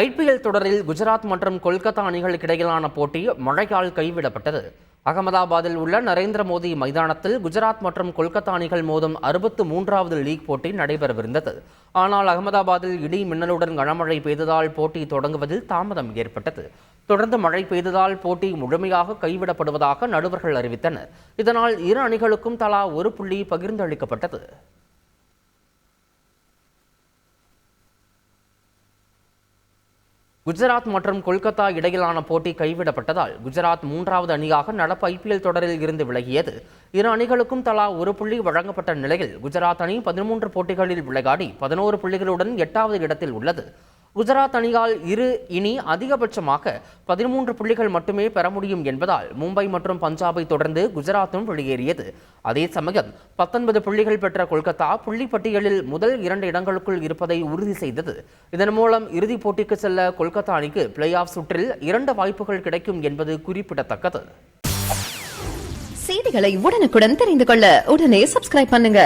IPL தொடரில் குஜராத் மற்றும் கொல்கத்தா அணிகளுக்கு இடையிலான போட்டி மழையால் கைவிடப்பட்டது. அகமதாபாத்தில் உள்ள நரேந்திர மோடி மைதானத்தில் குஜராத் மற்றும் கொல்கத்தா அணிகள் மோதும் 63வது லீக் போட்டி நடைபெறவிருந்தது. ஆனால் அகமதாபாத்தில் இடி மின்னலுடன் கனமழை பெய்ததால் போட்டி தொடங்குவதில் தாமதம் ஏற்பட்டது. தொடர்ந்து மழை பெய்ததால் போட்டி முழுமையாக கைவிடப்படுவதாக நடுவர்கள் அறிவித்தனர். இதனால் இரு அணிகளுக்கும் தலா ஒரு புள்ளி பகிர்ந்தளிக்கப்பட்டது. குஜராத் மற்றும் கொல்கத்தா இடையிலான போட்டி கைவிடப்பட்டதால் குஜராத் 3வது அணியாக நடப்பு ஐபிஎல் தொடரில் இருந்து விலகியது. இரு அணிகளுக்கும் தலா ஒரு புள்ளி வழங்கப்பட்ட நிலையில் குஜராத் அணி 13 போட்டிகளில் விளையாடி 11 புள்ளிகளுடன் 8வது இடத்தில் உள்ளது. குஜராத் அணியால் இனி அதிகபட்சமாக 13 புள்ளிகள் மட்டுமே பெற முடியும் என்பதால் மும்பை மற்றும் பஞ்சாபை தொடர்ந்து குஜராத்தும் வெளியேறியது. அதே சமயம் 19 புள்ளிகள் பெற்ற கொல்கத்தா புள்ளி பட்டியலில் முதல் 2 இடங்களுக்குள் இருப்பதை உறுதி செய்தது. இதன் மூலம் இறுதிப் போட்டிக்கு செல்ல கொல்கத்தா அணிக்கு பிளே ஆஃப் சுற்றில் 2 வாய்ப்புகள் கிடைக்கும் என்பது குறிப்பிடத்தக்கது. செய்திகளை உடனுக்குடன் தெரிந்து கொள்ள உடனே சப்ஸ்கிரைப் பண்ணுங்க.